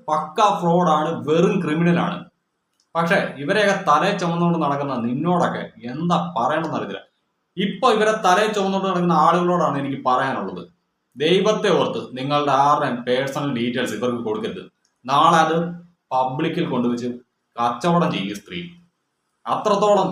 പക്ക ഫ്രോഡാണ്, വെറും ക്രിമിനലാണ്. പക്ഷെ ഇവരെയൊക്കെ തലേ ചുമന്നുകൊണ്ട് നടക്കുന്ന നിന്നോടൊക്കെ എന്താ പറയണമെന്ന് അറിയില്ല. ഇപ്പൊ ഇവരെ തലേ ചുമന്നുകൊണ്ട് നടക്കുന്ന ആളുകളോടാണ് എനിക്ക് പറയാനുള്ളത്. ദൈവത്തെ ഓർത്ത് നിങ്ങളുടെ ആരുടെയും പേഴ്സണൽ ഡീറ്റെയിൽസ് ഇവർക്ക് കൊടുക്കരുത്. നാളെ അത് പബ്ലിക്കിൽ കൊണ്ടുവച്ച് കച്ചവടം ചെയ്യും സ്ത്രീ. അത്രത്തോളം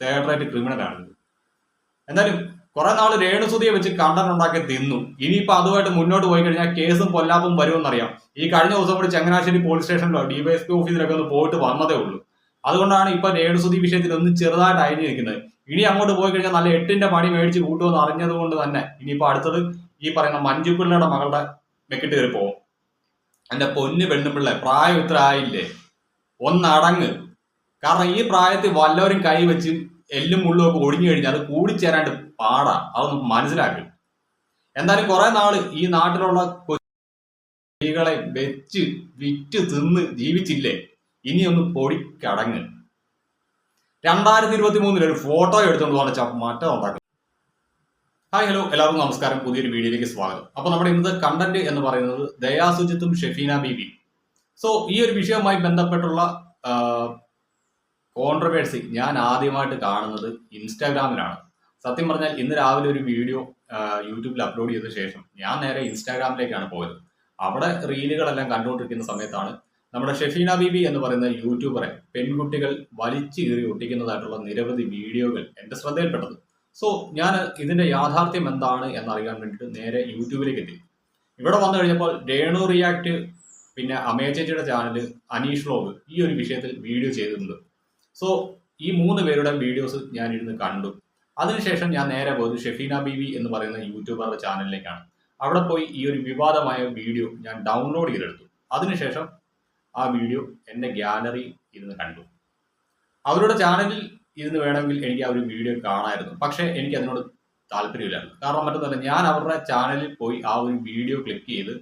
തേർഡ് റേറ്റ് ക്രിമിനലാണ്. എന്തായാലും കുറെ നാൾ രേണുസുതിയെ വെച്ച് കണ്ടന്റ് ഉണ്ടാക്കി തിന്നു. ഇനിയിപ്പോ അതുമായിട്ട് മുന്നോട്ട് പോയി കഴിഞ്ഞാൽ കേസും കൊല്ലാപ്പും വരുമെന്നറിയാം. ഈ കഴിഞ്ഞ ദിവസം കൂടി ചങ്ങനാശ്ശേരി പോലീസ് സ്റ്റേഷനിലോ ഡിവൈഎസ്പി ഓഫീസിലൊക്കെ ഒന്ന് പോയിട്ട് വന്നതേ ഉള്ളൂ. അതുകൊണ്ടാണ് ഇപ്പൊ രേണുസുതി വിഷയത്തിൽ ഒന്ന് ചെറുതായിട്ട് അയഞ്ഞു നിൽക്കുന്നത്. ഇനി അങ്ങോട്ട് പോയി കഴിഞ്ഞാൽ നല്ല 8ന്റെ പണി മേടിച്ച് കൂട്ടുമെന്ന് അറിഞ്ഞത് കൊണ്ട് തന്നെ ഇനിയിപ്പോ അടുത്തത് ഈ പറയുന്ന മഞ്ജു പിള്ളയുടെ മകളുടെ മെക്കിട്ട് കയറി പോകും. എന്റെ പൊന്നു പെണ്ണുപിള്ള, പ്രായം ഇത്ര ആയില്ലേ, ഒന്നടങ്ങ്. കാരണം ഈ പ്രായത്തിൽ വല്ലവരും കൈ വെച്ച് എല്ലും മുള്ളും ഒക്കെ ഒടിഞ്ഞു കഴിഞ്ഞാൽ അത് കൂടിച്ചേരാണ്ട് പാടാ. അതൊന്ന് മനസ്സിലാക്കി. എന്തായാലും കുറെ നാള് ഈ നാട്ടിലുള്ള സ്ത്രീകളെ വെച്ച് വിറ്റ് തിന്ന് ജീവിച്ചില്ലേ, ഇനിയൊന്ന് പൊടിക്കടങ്ങ്. 2023 ഒരു ഫോട്ടോ എടുത്തുകൊണ്ട് പോകാൻ മാറ്റം ഉണ്ടാക്കും. ഹായ് ഹലോ എല്ലാവർക്കും നമസ്കാരം, പുതിയൊരു വീഡിയോയിലേക്ക് സ്വാഗതം. അപ്പൊ നമ്മുടെ ഇന്നത്തെ കണ്ടന്റ് എന്ന് പറയുന്നത് ദയാ സുജിത്തും ഷെഫീന ബീബി. സോ ഈ ഒരു വിഷയവുമായി ബന്ധപ്പെട്ടുള്ള കോൺട്രവേഴ്സി ഞാൻ ആദ്യമായിട്ട് കാണുന്നത് ഇൻസ്റ്റാഗ്രാമിലാണ്. സത്യം പറഞ്ഞാൽ ഇന്ന് രാവിലെ ഒരു വീഡിയോ യൂട്യൂബിൽ അപ്ലോഡ് ചെയ്ത ശേഷം ഞാൻ നേരെ ഇൻസ്റ്റാഗ്രാമിലേക്കാണ് പോയത്. അവിടെ റീലുകളെല്ലാം കണ്ടുകൊണ്ടിരിക്കുന്ന സമയത്താണ് നമ്മുടെ ഷെഫീന ബീബി എന്ന് പറയുന്ന യൂട്യൂബറെ പെൺകുട്ടികൾ വലിച്ചു കീറി ഒട്ടിക്കുന്നതായിട്ടുള്ള നിരവധി വീഡിയോകൾ എൻ്റെ ശ്രദ്ധയിൽപ്പെട്ടത്. സോ ഞാൻ ഇതിന്റെ യാഥാർത്ഥ്യം എന്താണ് എന്നറിയാൻ വേണ്ടിയിട്ട് നേരെ യൂട്യൂബിലേക്ക് എത്തി. ഇവിടെ വന്നു കഴിഞ്ഞപ്പോൾ രേണു റിയാക്ട്, പിന്നെ അമയ ചേച്ചിയുടെ ചാനൽ അനീഷ് വ്ലോഗ് ഈ ഒരു വിഷയത്തിൽ വീഡിയോ ചെയ്തിട്ടുണ്ട്. സോ ഈ 3 പേരുടെ വീഡിയോസ് ഞാൻ ഇരുന്ന് കണ്ടു. അതിനുശേഷം ഞാൻ നേരെ പോയത് ഷെഫീന ബീബി എന്ന് പറയുന്ന യൂട്യൂബറുടെ ചാനലിലേക്കാണ്. അവിടെ പോയി ഈ ഒരു വിവാദമായ വീഡിയോ ഞാൻ ഡൗൺലോഡ് ചെയ്തെടുത്തു. അതിനുശേഷം ആ വീഡിയോ എൻ്റെ ഗ്യാലറി ഇരുന്ന് കണ്ടു. അവരുടെ ചാനലിൽ ഇരുന്ന് വേണമെങ്കിൽ എനിക്ക് ആ ഒരു വീഡിയോ കാണാമായിരുന്നു. പക്ഷേ എനിക്ക് അതിനോട് താല്പര്യമില്ലായിരുന്നു. കാരണം മറ്റൊന്നല്ല, ഞാൻ അവരുടെ ചാനലിൽ പോയി ആ ഒരു വീഡിയോ ക്ലിക്ക് ചെയ്ത്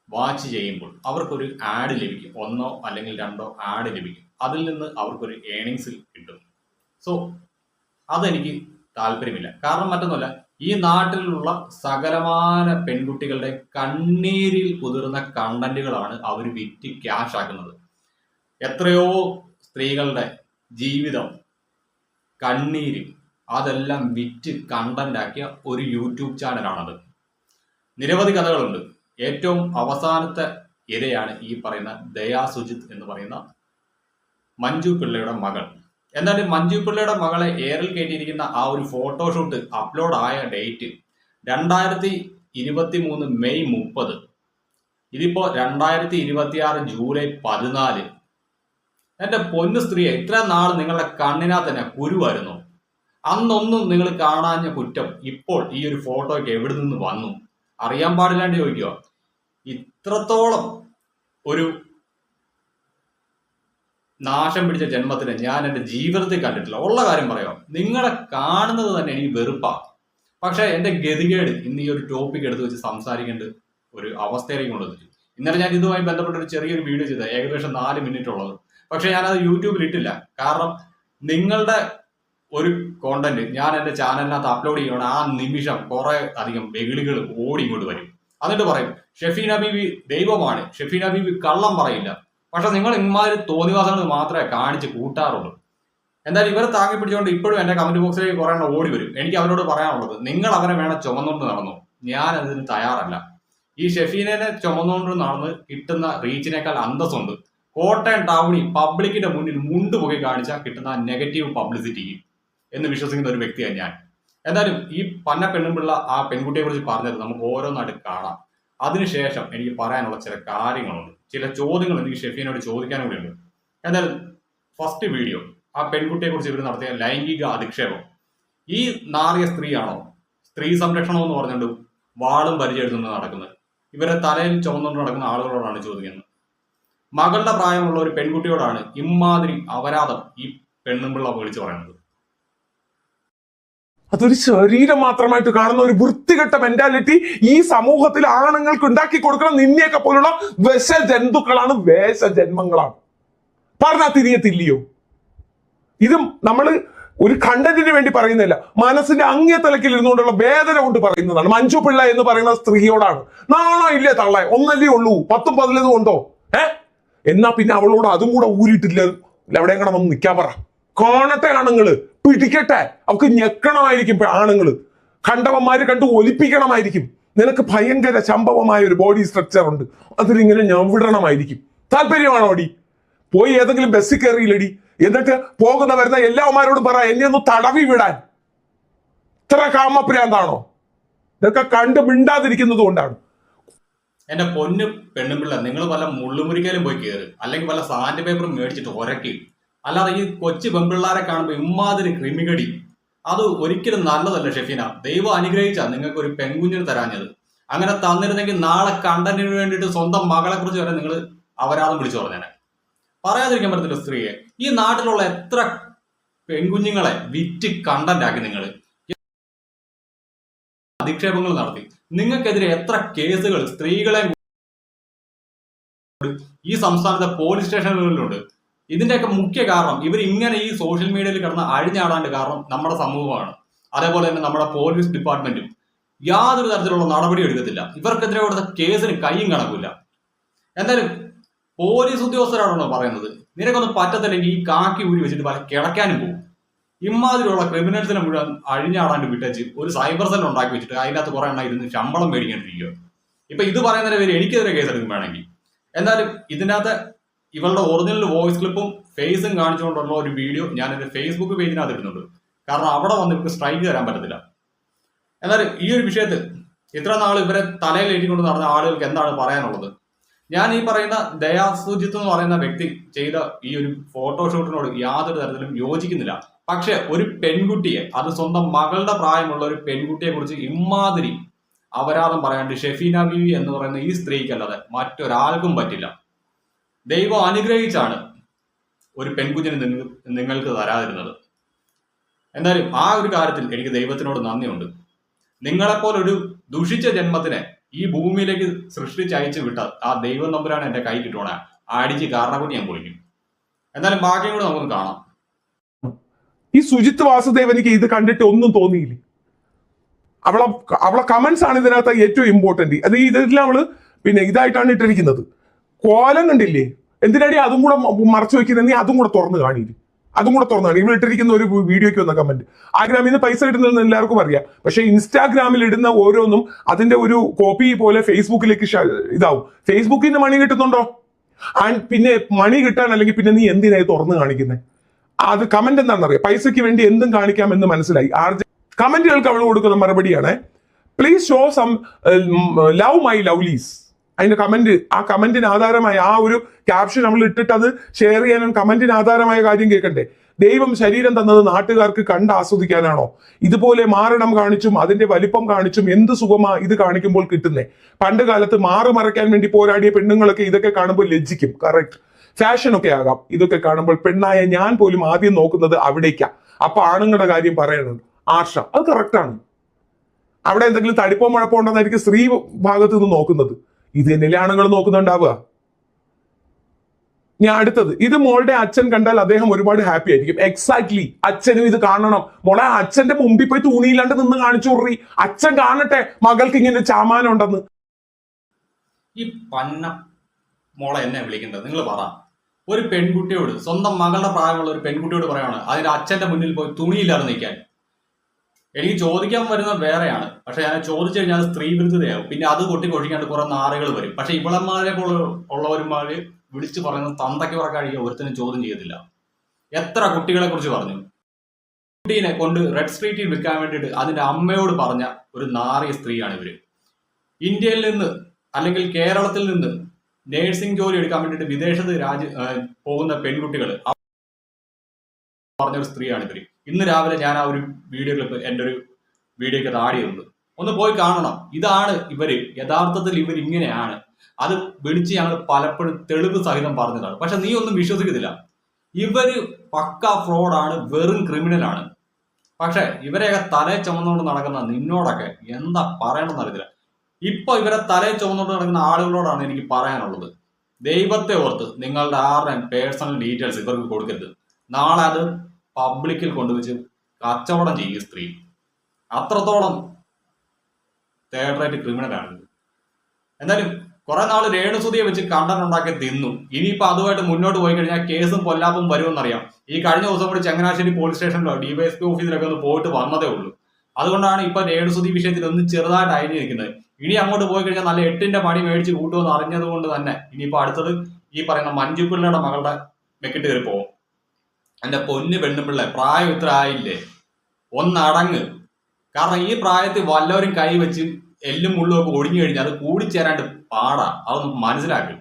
വാച്ച് ചെയ്യുമ്പോൾ അവർക്കൊരു ആഡ് ലഭിക്കും. 1 അല്ലെങ്കിൽ 2 ആഡ് ലഭിക്കും. അതിൽ നിന്ന് അവർക്കൊരു ഏണിങ്സ് കിട്ടും. സോ അതെനിക്ക് താല്പര്യമില്ല. കാരണം മറ്റൊന്നുമല്ല, ഈ നാട്ടിലുള്ള സകലമാന പെൺകുട്ടികളുടെ കണ്ണീരിൽ കുതിർന്ന കണ്ടന്റുകളാണ് അവർ വിറ്റ് ക്യാഷ് ആക്കുന്നത്. എത്രയോ സ്ത്രീകളുടെ ജീവിതം, കണ്ണീര്, അതെല്ലാം വിറ്റ് കണ്ടന്റ് ആക്കിയ ഒരു യൂട്യൂബ് ചാനലാണത്. നിരവധി കഥകളുണ്ട്. ഏറ്റവും അവസാനത്തെ ഇരയാണ് ഈ പറയുന്ന ദയാ സുജിത്ത് എന്ന് പറയുന്ന മഞ്ജു പിള്ളയുടെ മകൾ. എന്തായാലും മഞ്ജു പിള്ളയുടെ മകളെ എയറിൽ കയറ്റിയിരിക്കുന്ന ആ ഒരു ഫോട്ടോഷൂട്ട് അപ്ലോഡ് ആയ ഡേറ്റ് 2023 മെയ് 30. ഇതിപ്പോ 2026 ജൂലൈ 14. എന്റെ പൊന്നു സ്ത്രീയെ, ഇത്ര നാൾ നിങ്ങളുടെ കണ്ണിനകത്ത് തന്നെ കുരുവായിരുന്നു. അന്നൊന്നും നിങ്ങൾ കാണാഞ്ഞ കുറ്റം ഇപ്പോൾ ഈ ഒരു ഫോട്ടോയ്ക്ക് എവിടെ നിന്ന് വന്നു അറിയാൻ പാടില്ലാണ്ട് ചോദിക്കുക. ഇത്രത്തോളം ഒരു നാശം പിടിച്ച ജന്മത്തിന് ഞാൻ എൻ്റെ ജീവിതത്തിൽ കണ്ടിട്ടില്ല. ഉള്ള കാര്യം പറയാം, നിങ്ങളെ കാണുന്നത് തന്നെ എനിക്ക് വെറുപ്പാണ്. പക്ഷെ എൻ്റെ ഗതികേട് ഇന്ന് ഈ ഒരു ടോപ്പിക് എടുത്ത് വെച്ച് സംസാരിക്കേണ്ട ഒരു അവസ്ഥയിലേക്ക് കൊണ്ടുവന്നിട്ട് ഇന്നലെ ഞാൻ ഇതുമായി ബന്ധപ്പെട്ട ഒരു ചെറിയൊരു വീഡിയോ ചെയ്തത്, ഏകദേശം 4 മിനിറ്റ് ഉള്ളത്. പക്ഷെ ഞാനത് യൂട്യൂബിൽ ഇട്ടില്ല. കാരണം നിങ്ങളുടെ ഒരു കോണ്ടന്റ് ഞാൻ എൻ്റെ ചാനലിനകത്ത് അപ്ലോഡ് ചെയ്യണം, ആ നിമിഷം കുറെ അധികം വെകിളികൾ ഓടി ഇങ്ങോട്ട് വരും. എന്നിട്ട് പറയും ഷെഫീന ബീബി ദൈവമാണ്, ഷെഫീന ബീബി കള്ളം പറയില്ല. പക്ഷെ നിങ്ങൾ ഇമാതിരി തോന്നിവാസങ്ങൾ മാത്രമേ കാണിച്ച് കൂട്ടാറുള്ളൂ. എന്തായാലും ഇവരെ താങ്ങി പിടിച്ചുകൊണ്ട് ഇപ്പോഴും എൻ്റെ കമന്റ് ബോക്സിലേക്ക് കുറെ എണ്ണം ഓടി വരും. എനിക്ക് അവരോട് പറയാനുള്ളത്, നിങ്ങൾ അവരെ വേണം ചുമന്നുകൊണ്ട് നടന്നു, ഞാൻ അതിന് തയ്യാറല്ല. ഈ ഷെഫീനെ ചുമന്നുകൊണ്ട് നടന്ന് കിട്ടുന്ന റീച്ചിനേക്കാൾ അന്തസ്സുണ്ട് കോട്ടയം ടൗണിൽ പബ്ലിക്കിന്റെ മുന്നിൽ മുണ്ട് പൊക്കി കാണിച്ചാൽ കിട്ടുന്ന നെഗറ്റീവ് പബ്ലിസിറ്റിക്ക് എന്ന് വിശ്വസിക്കുന്ന ഒരു വ്യക്തിയാണ് ഞാൻ. എന്തായാലും ഈ പന്ന പെണ്ണുപിള്ള ആ പെൺകുട്ടിയെ കുറിച്ച് പറഞ്ഞത് നമുക്ക് ഓരോന്നായിട്ട് കാണാം. അതിനുശേഷം എനിക്ക് പറയാനുള്ള ചില കാര്യങ്ങളുണ്ട്, ചില ചോദ്യങ്ങൾ എനിക്ക് ഷെഫീനോട് ചോദിക്കാനും കൂടിയുണ്ട്. എന്തായാലും ഫസ്റ്റ് വീഡിയോ, ആ പെൺകുട്ടിയെ കുറിച്ച് ഇവർ നടത്തിയ ലൈംഗിക അധിക്ഷേപം. ഈ നാറിയ സ്ത്രീയാണോ സ്ത്രീ സംരക്ഷണം എന്ന് പറഞ്ഞുകൊണ്ട് വാളും പരിചയമെടുത്തുകൊണ്ട് നടക്കുന്നത്? ഇവരെ തലയിൽ ചുമന്നുകൊണ്ട് നടക്കുന്ന ആളുകളോടാണ് ചോദിക്കുന്നത്. മകളുടെ പ്രായമുള്ള ഒരു പെൺകുട്ടിയോടാണ് ഇമാതിരി അപരാധം ഈ പെണ്ണുമ്പിള്ള വിളിച്ചു പറയുന്നത്. അതൊരു ശരീരം മാത്രമായിട്ട് കാണുന്ന ഒരു വൃത്തികെട്ട മെന്റാലിറ്റി ഈ സമൂഹത്തിൽ ആണുങ്ങൾക്ക് ഉണ്ടാക്കി കൊടുക്കണം. നിന്നെയൊക്കെ പോലുള്ള വിഷ ജന്തുക്കളാണ്, വേഷ ജന്മങ്ങളാണ്. പറഞ്ഞാൽ തിരിയത്തില്ലയോ? ഇത് നമ്മൾ ഒരു കണ്ടന്റിന് വേണ്ടി പറയുന്നില്ല, മനസ്സിന്റെ അങ്ങേ തലക്കിൽ ഇരുന്നുകൊണ്ടുള്ള വേദന കൊണ്ട് പറയുന്നതാണ്. മഞ്ജു പിള്ള എന്ന് പറയുന്ന സ്ത്രീയോടാണ്. നാണോ ഇല്ലേ തള്ള, ഒന്നല്ലേ ഉള്ളൂ, 10ഉം 15ഉം ഉണ്ടോ? എന്നാ പിന്നെ അവളോട് അതും കൂടെ ഊരിയിട്ടില്ല, എവിടെയും കൂടെ വന്ന് നിൽക്കാൻ പറ. കാണട്ടെ ആണുങ്ങള്, പിടിക്കട്ടെ, അവർക്ക് ഞെക്കണമായിരിക്കും ആണുങ്ങള്, കണ്ടവന്മാര് കണ്ട് ഒലിപ്പിക്കണമായിരിക്കും. നിനക്ക് ഭയങ്കര സംഭവമായ ഒരു ബോഡി സ്ട്രക്ചർ ഉണ്ട്, അതിലിങ്ങനെ ഞവിടണമായിരിക്കും. താല്പര്യമാണോ അടി? പോയി ഏതെങ്കിലും ബസ്സിൽ കയറിയില്ലടി, എന്നിട്ട് പോകുന്ന വരുന്ന എല്ലാവന്മാരോടും പറ എന്നെ ഒന്ന് തടവി വിടാൻ. ഇത്ര കാമപ്രാന്താണോ? ഇതൊക്കെ കണ്ട് മിണ്ടാതിരിക്കുന്നത് കൊണ്ടാണ്. എന്റെ പൊന്ന് പെണ്ണുമ്പിള്ള, നിങ്ങൾ വല്ല മുള്ളുമുരിക്കാലും പോയി കയറി, അല്ലെങ്കിൽ വല്ല സാൻഡ് പേപ്പറും മേടിച്ചിട്ട് ഒരക്കി. അല്ലാതെ ഈ കൊച്ചു പെൺപിള്ളാരെ കാണുമ്പോൾ ഇമ്മാതിരി ക്രിമികടി, അത് ഒരിക്കലും നല്ലതല്ല ഷെഫീന. ദൈവം അനുഗ്രഹിച്ചാ നിങ്ങൾക്ക് ഒരു പെൺകുഞ്ഞിന് തരാഞ്ഞത്. അങ്ങനെ തന്നിരുന്നെങ്കിൽ നാളെ കണ്ടന്റിന് വേണ്ടിയിട്ട് സ്വന്തം മകളെ കുറിച്ച് വരെ നിങ്ങൾ അവരാതും വിളിച്ചു പറഞ്ഞേനെ. പറയാതിരിക്കാൻ പറ്റത്തില്ല സ്ത്രീയെ. ഈ നാട്ടിലുള്ള എത്ര പെൺകുഞ്ഞുങ്ങളെ വിറ്റ് കണ്ടന്റ് ആക്കി നിങ്ങൾ, അധിക്ഷേപങ്ങൾ നടത്തി. നിങ്ങൾക്കെതിരെ എത്ര കേസുകൾ സ്ത്രീകളെ ഈ സംസ്ഥാനത്തെ പോലീസ് സ്റ്റേഷനുകളിലുണ്ട്. ഇതിന്റെയൊക്കെ മുഖ്യ കാരണം ഇവർ ഇങ്ങനെ ഈ സോഷ്യൽ മീഡിയയിൽ കിടന്ന് അഴിഞ്ഞാടാണ്ട് കാരണം നമ്മുടെ സമൂഹമാണ്. അതേപോലെ തന്നെ നമ്മുടെ പോലീസ് ഡിപ്പാർട്ട്മെന്റും യാതൊരു തരത്തിലുള്ള നടപടി എടുക്കത്തില്ല. ഇവർക്കെതിരെ കൊടുത്ത കേസിന് കയ്യും കണക്കില്ല. എന്തായാലും പോലീസ് ഉദ്യോഗസ്ഥരാണോ പറയുന്നത്, നിനക്കൊന്നും പറ്റത്തില്ലെങ്കിൽ ഈ കാക്കി ഊരി വെച്ചിട്ട് പല കിടക്കാനും പോകും. ഇമാതിരിയുള്ള ക്രിമിനൽസിനെ മുഴുവൻ അഴിഞ്ഞാടാണ്ട് വിട്ടേച്ച് ഒരു സൈബർ സെൽ ഉണ്ടാക്കി വെച്ചിട്ട് അതിനകത്ത് കുറെ എണ്ണം ഇരുന്ന് ശമ്പളം മേടിക്കേണ്ടിരിക്കുക. ഇപ്പൊ ഇത് പറയുന്നതിന്റെ പേര് എനിക്കെതിരെ കേസെടുക്കും വേണമെങ്കിൽ. എന്തായാലും ഇതിനകത്ത് ഇവളുടെ ഒറിജിനൽ വോയിസ് ക്ലിപ്പും ഫേസും കാണിച്ചുകൊണ്ടുള്ള ഒരു വീഡിയോ ഞാൻ എന്റെ ഫേസ്ബുക്ക് പേജിനകത്ത് ഇടുന്നുണ്ട്. കാരണം അവിടെ വന്ന് ഇവർക്ക് സ്ട്രൈക്ക് തരാൻ പറ്റത്തില്ല. എന്നാലും ഈ ഒരു വിഷയത്തിൽ ഇത്ര നാൾ ഇവരെ തലയിൽ എഴുതിക്കൊണ്ട് നടന്ന ആളുകൾക്ക് എന്താണ് പറയാനുള്ളത്? ഞാൻ ഈ പറയുന്ന ദയാ സുജിത്ത് എന്ന് പറയുന്ന വ്യക്തി ചെയ്ത ഈ ഒരു ഫോട്ടോഷൂട്ടിനോട് യാതൊരു തരത്തിലും യോജിക്കുന്നില്ല. പക്ഷെ ഒരു പെൺകുട്ടിയെ, അത് സ്വന്തം മകളുടെ പ്രായമുള്ള ഒരു പെൺകുട്ടിയെ കുറിച്ച് ഇമാതിരി അപരാധം പറയാണ്ട് ഷെഫീന ബീവി എന്ന് പറയുന്ന ഈ സ്ത്രീക്കല്ലാതെ മറ്റൊരാൾക്കും പറ്റില്ല. ദൈവം അനുഗ്രഹിച്ചാണ് ഒരു പെൺകുഞ്ഞിനെ നിങ്ങൾക്ക് തരാതിരുന്നത്. എന്തായാലും ആ ഒരു കാര്യത്തിൽ എനിക്ക് ദൈവത്തിനോട് നന്ദിയുണ്ട്. നിങ്ങളെപ്പോലൊരു ദുഷിച്ച ജന്മത്തിനെ ഈ ഭൂമിയിലേക്ക് സൃഷ്ടിച്ചയച്ചു വിട്ടാൽ ആ ദൈവം നമ്പുരാണ് എന്റെ കൈ കിട്ടണ അടിച്ച് കാരണക്കുട്ടി ഞാൻ പൊളിക്കും. എന്തായാലും ബാക്കിയും കൂടെ നമുക്കൊന്ന് കാണാം. ഈ സുജിത്ത് വാസുദേവനിക്ക് ഇത് കണ്ടിട്ട് ഒന്നും തോന്നിയില്ലേ? അവളെ കമന്റ്സ് ആണ് ഇതിനകത്ത് ഏറ്റവും ഇമ്പോർട്ടന്റ്. അത് ഇതെല്ലാം അവള് പിന്നെ ഇതായിട്ടാണ് ഇട്ടിരിക്കുന്നത്. കോലം കണ്ടില്ലേ? എന്തിനാടി അതും കൂടെ മറച്ചു വെക്കുന്നത്? നീ അതും കൂടെ തുറന്ന് കാണിയില്ലേ? അതും കൂടെ തുറന്നു കാണി. ഇവിടെ ഇട്ടിരിക്കുന്ന ഒരു വീഡിയോയ്ക്ക് വന്ന കമന്റ്, ആഗ്രാമിൽ നിന്ന് പൈസ കിട്ടുന്നതെന്ന് എല്ലാവർക്കും അറിയാം. പക്ഷെ ഇൻസ്റ്റാഗ്രാമിൽ ഇടുന്ന ഓരോന്നും അതിന്റെ ഒരു കോപ്പി പോലെ ഫേസ്ബുക്കിലേക്ക് ഇതാവും. ഫേസ്ബുക്കിൽ നിന്ന് മണി കിട്ടുന്നുണ്ടോ? പിന്നെ മണി കിട്ടാൻ അല്ലെങ്കിൽ പിന്നെ നീ എന്തിനായി തുറന്ന് കാണിക്കുന്നത്? അത് കമന്റ് എന്താണെന്നറിയാം. പൈസയ്ക്ക് വേണ്ടി എന്തും കാണിക്കാമെന്ന് മനസ്സിലായി. കമന്റുകൾക്ക് അവൾ കൊടുക്കുന്ന മറുപടിയാണ്, please show some love my lovelies. അതിന്റെ കമന്റ്, ആ കമന്റിന് ആധാരമായ ആ ഒരു ക്യാപ്ഷൻ നമ്മൾ ഇട്ടിട്ട് അത് ഷെയർ ചെയ്യാനും കമന്റിന് ആധാരമായ കാര്യം കേൾക്കണ്ടേ? ദൈവം ശരീരം തന്നത് നാട്ടുകാർക്ക് കണ്ട് ആസ്വദിക്കാനാണോ? ഇതുപോലെ മാരണം കാണിച്ചും അതിന്റെ വലിപ്പം കാണിച്ചും എന്ത് സുഖമാ ഇത് കാണിക്കുമ്പോൾ കിട്ടുന്നേ. പണ്ട് കാലത്ത് മാറ് മറയ്ക്കാൻ വേണ്ടി പോരാടിയ പെണ്ണുങ്ങളൊക്കെ ഇതൊക്കെ കാണുമ്പോൾ ലജ്ജിക്കും. കറക്റ്റ്, ഫാഷൻ ഒക്കെ ആകാം. ഇതൊക്കെ കാണുമ്പോൾ പെണ്ണായ ഞാൻ പോലും ആദ്യം നോക്കുന്നത് അവിടേക്കാ. അപ്പൊ ആണുങ്ങളുടെ കാര്യം പറയാനുണ്ട്. ആർഷ, അത് കറക്റ്റാണ്. അവിടെ എന്തെങ്കിലും തടിപ്പോ മുഴപ്പോ ഉണ്ടെന്നായിരിക്കും സ്ത്രീ ഭാഗത്ത് നിന്ന് നോക്കുന്നത്. ഇത് തന്നെയല്ലേ ആണുങ്ങൾ നോക്കുന്നുണ്ടാവുക. ഞാൻ അടുത്തത്, ഇത് മോളുടെ അച്ഛൻ കണ്ടാൽ അദ്ദേഹം ഒരുപാട് ഹാപ്പി ആയിരിക്കും. എക്സാക്ട്ലി, അച്ഛനും ഇത് കാണണം. മോളെ അച്ഛന്റെ മുമ്പിൽ പോയി തൂണിയില്ലാണ്ട് നിന്ന് കാണിച്ചു കൊടുറി. അച്ഛൻ കാണട്ടെ മകൾക്ക് ഇങ്ങനെ ചാമാനം ഉണ്ടെന്ന്. ഈ പന്ന മോളെ എന്നെ വിളിക്കേണ്ടത് നിങ്ങൾ പറ. ഒരു പെൺകുട്ടിയോട്, സ്വന്തം മകളുടെ പ്രായമുള്ള ഒരു പെൺകുട്ടിയോട് പറയാണ് അതിന്റെ അച്ഛന്റെ മുന്നിൽ പോയി തുണിയില്ലാതെ നിൽക്കാൻ. എനിക്ക് ചോദിക്കാൻ വരുന്നത് വേറെയാണ്, പക്ഷെ ഞാൻ ചോദിച്ചു കഴിഞ്ഞാൽ അത് സ്ത്രീ വിരുദ്ധതയാവും. പിന്നെ അത് കൊട്ടി കൊഴിക്കാണ്ട് കുറെ നാറുകൾ വരും. പക്ഷെ ഇവളന്മാരെ പോലെ ഉള്ളവരുമാര് വിളിച്ചു പറയുന്നത് തന്തയ്ക്ക് പറക്കാഴിക ഒരുത്തിനും ചോദ്യം ചെയ്യത്തില്ല. എത്ര കുട്ടികളെ കുറിച്ച് പറഞ്ഞു. കുട്ടീനെ കൊണ്ട് റെഡ് സ്ട്രീറ്റിൽ വിൽക്കാൻ വേണ്ടിയിട്ട് അതിന്റെ അമ്മയോട് പറഞ്ഞ ഒരു നാറിയ സ്ത്രീയാണ് ഇവര്. ഇന്ത്യയിൽ നിന്ന് അല്ലെങ്കിൽ കേരളത്തിൽ നിന്ന് നേഴ്സിംഗ് ജോലി എടുക്കാൻ വേണ്ടിയിട്ട് വിദേശത്ത് പോകുന്ന പെൺകുട്ടികൾ പറഞ്ഞൊരു സ്ത്രീയാണ് ഇവര്. ഇന്ന് രാവിലെ ഞാൻ ആ ഒരു വീഡിയോ ക്ലിപ്പ് എൻ്റെ ഒരു വീഡിയോക്ക് ആഡ് ചെയ്തിട്ടുണ്ട്. ഒന്ന് പോയി കാണണം. ഇതാണ് ഇവര്, യഥാർത്ഥത്തിൽ ഇവർ ഇങ്ങനെയാണ്. അത് വിളിച്ച് ഞങ്ങൾ പലപ്പോഴും തെളിവ് സഹിതം പറഞ്ഞതാണ്. പക്ഷെ നീ ഒന്നും വിശ്വസിക്കത്തില്ല. ഇവര് പക്ക ഫ്രോഡാണ്, വെറും ക്രിമിനലാണ്. പക്ഷെ ഇവരെയൊക്കെ തലയെ ചുമന്നുകൊണ്ട് നടക്കുന്ന നിന്നോടൊക്കെ എന്താ പറയണമെന്ന് അറിയത്തില്ല. ഇപ്പൊ ഇവരെ തലയെ ചുമന്നുകൊണ്ട് നടക്കുന്ന ആളുകളോടാണ് എനിക്ക് പറയാനുള്ളത്, ദൈവത്തെ ഓർത്ത് നിങ്ങളുടെ ആരുടെയും പേഴ്സണൽ ഡീറ്റെയിൽസ് ഇവർക്ക് കൊടുക്കരുത്. നാളെ അത് പബ്ലിക്കിൽ കൊണ്ടുവച്ച് കച്ചവടം ചെയ്യും സ്ത്രീ. അത്രത്തോളം തേർഡ് റേറ്റ് ക്രിമിനലാണ്. എന്തായാലും കുറെ നാൾ രേണുസുതിയെ വെച്ച് കണ്ടന്റ് ഉണ്ടാക്കി തിന്നു. ഇനിയിപ്പോ അതുമായിട്ട് മുന്നോട്ട് പോയി കഴിഞ്ഞാൽ കേസും കൊല്ലാപ്പും വരുമെന്നറിയാം. ഈ കഴിഞ്ഞ ദിവസം കൂടി ചങ്ങനാശ്ശേരി പോലീസ് സ്റ്റേഷനിലോ ഡിവൈഎസ്പി ഓഫീസിലൊക്കെ ഒന്ന് പോയിട്ട് വന്നതേ ഉള്ളൂ. അതുകൊണ്ടാണ് ഇപ്പൊ രേണുസുതി വിഷയത്തിൽ ഒന്ന് ചെറുതായിട്ട് അയഞ്ഞു നിൽക്കുന്നത്. ഇനി അങ്ങോട്ട് പോയി കഴിഞ്ഞാൽ നല്ല 8ന്റെ പണി മേടിച്ച് കൂട്ടുമെന്ന് അറിഞ്ഞത് കൊണ്ട് തന്നെ ഇനിയിപ്പോ അടുത്തത് ഈ പറയുന്ന മഞ്ജുപിള്ളയുടെ മകളുടെ മെക്കിട്ട് കയറി പോകും. എന്റെ പൊന്ന് പെണ്ണുപിള്ള, പ്രായം ഇത്ര ആയില്ലേ, ഒന്നടങ്ങ്. കാരണം ഈ പ്രായത്തിൽ വല്ലവരും കൈ വെച്ച് എല്ലും മുള്ളും ഒക്കെ ഒടിഞ്ഞു കഴിഞ്ഞാൽ അത് കൂടിച്ചേരാണ്ട് പാടാ. അതൊന്ന് മനസ്സിലാക്കി.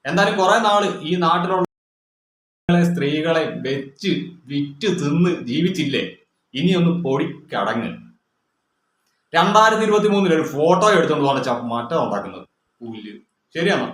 എന്തായാലും കുറെ നാള് ഈ നാട്ടിലുള്ള സ്ത്രീകളെ വെച്ച് വിറ്റ് തിന്ന് ജീവിച്ചില്ലേ, ഇനിയൊന്ന് പൊടിക്കടങ്ങ്. 2023 ഒരു ഫോട്ടോ എടുത്തോണ്ട് പോകണ മറ്റോ ഉണ്ടാക്കുന്നത് പുല്ല്. ശരിയാണോ?